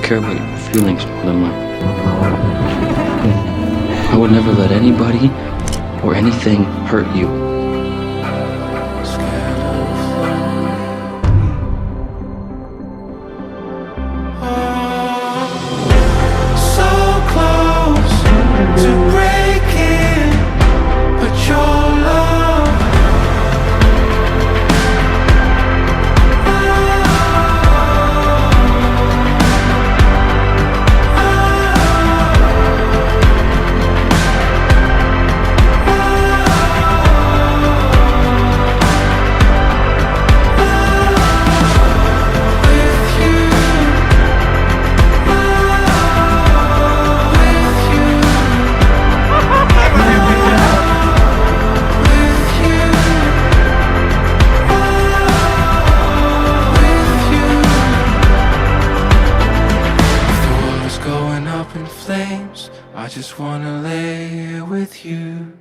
care about your feelings more than mine. I would never let anybody or anything hurt you. So close to breaking, but your love, I just wanna lay here with you.